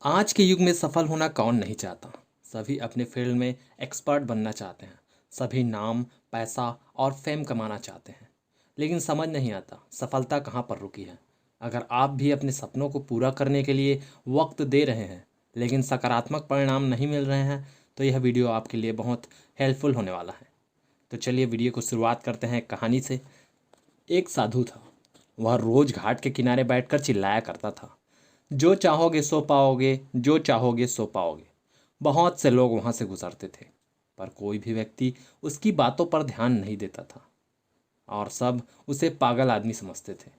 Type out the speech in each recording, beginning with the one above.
आज के युग में सफल होना कौन नहीं चाहता। सभी अपने फील्ड में एक्सपर्ट बनना चाहते हैं। सभी नाम, पैसा और फेम कमाना चाहते हैं। लेकिन समझ नहीं आता सफलता कहाँ पर रुकी है। अगर आप भी अपने सपनों को पूरा करने के लिए वक्त दे रहे हैं लेकिन सकारात्मक परिणाम नहीं मिल रहे हैं तो यह वीडियो आपके लिए बहुत हेल्पफुल होने वाला है। तो चलिए वीडियो को शुरुआत करते हैं कहानी से। एक साधु था। वह रोज घाट के किनारे बैठकर चिल्लाया करता था, जो चाहोगे सो पाओगे, जो चाहोगे सो पाओगे। बहुत से लोग वहां से गुजरते थे पर कोई भी व्यक्ति उसकी बातों पर ध्यान नहीं देता था और सब उसे पागल आदमी समझते थे।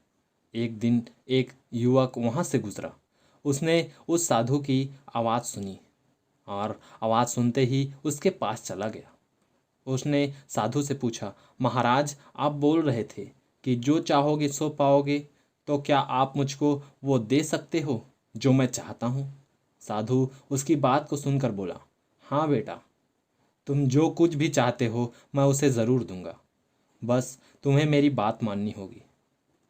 एक दिन एक युवक वहां से गुजरा। उसने उस साधु की आवाज़ सुनी और आवाज़ सुनते ही उसके पास चला गया। उसने साधु से पूछा, महाराज, आप बोल रहे थे कि जो चाहोगे सो पाओगे, तो क्या आप मुझको वो दे सकते हो जो मैं चाहता हूँ। साधु उसकी बात को सुनकर बोला, हाँ बेटा, तुम जो कुछ भी चाहते हो मैं उसे ज़रूर दूंगा। बस तुम्हें मेरी बात माननी होगी।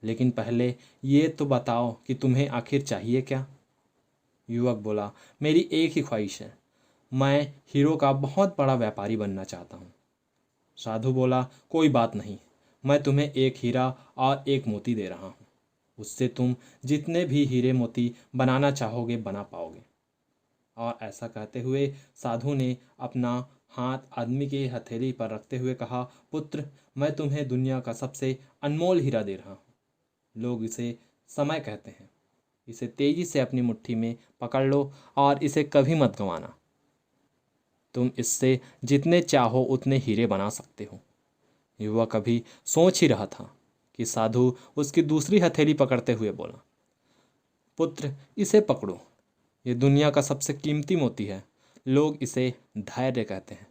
लेकिन पहले ये तो बताओ कि तुम्हें आखिर चाहिए क्या। युवक बोला, मेरी एक ही ख्वाहिश है, मैं हीरो का बहुत बड़ा व्यापारी बनना चाहता हूँ। साधु बोला, कोई बात नहीं, मैं तुम्हें एक हीरा और एक मोती दे रहा हूँ। उससे तुम जितने भी हीरे मोती बनाना चाहोगे बना पाओगे। और ऐसा कहते हुए साधु ने अपना हाथ आदमी के हथेली पर रखते हुए कहा, पुत्र, मैं तुम्हें दुनिया का सबसे अनमोल हीरा दे रहा हूँ। लोग इसे समय कहते हैं। इसे तेजी से अपनी मुट्ठी में पकड़ लो और इसे कभी मत गंवाना। तुम इससे जितने चाहो उतने हीरे बना सकते हो। युवक अभी सोच ही रहा था कि साधु उसकी दूसरी हथेली पकड़ते हुए बोला, पुत्र, इसे पकड़ो। ये दुनिया का सबसे कीमती मोती है। लोग इसे धैर्य कहते हैं।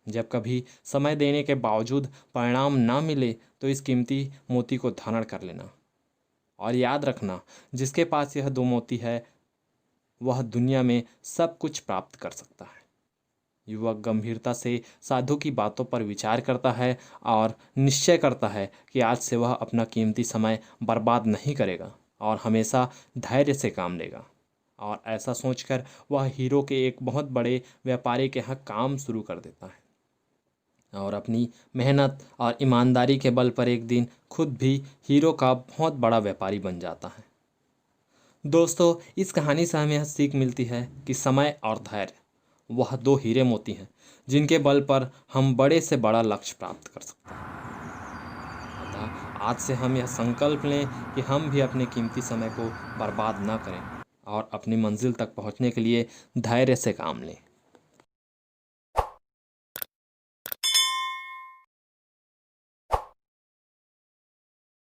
जब कभी समय देने के बावजूद परिणाम ना मिले तो इस कीमती मोती को धारण कर लेना और याद रखना, जिसके पास यह दो मोती है वह दुनिया में सब कुछ प्राप्त कर सकता है। युवक गंभीरता से साधु की बातों पर विचार करता है और निश्चय करता है कि आज से वह अपना कीमती समय बर्बाद नहीं करेगा और हमेशा धैर्य से काम लेगा। और ऐसा सोचकर वह हीरो के एक बहुत बड़े व्यापारी के यहाँ काम शुरू कर देता है और अपनी मेहनत और ईमानदारी के बल पर एक दिन खुद भी हीरो का बहुत बड़ा व्यापारी बन जाता है। दोस्तों, इस कहानी से हमें यह सीख मिलती है कि समय और धैर्य वह दो हीरे मोती हैं जिनके बल पर हम बड़े से बड़ा लक्ष्य प्राप्त कर सकते हैं। अतः आज से हम यह संकल्प लें कि हम भी अपने कीमती समय को बर्बाद न करें और अपनी मंजिल तक पहुंचने के लिए धैर्य से काम लें।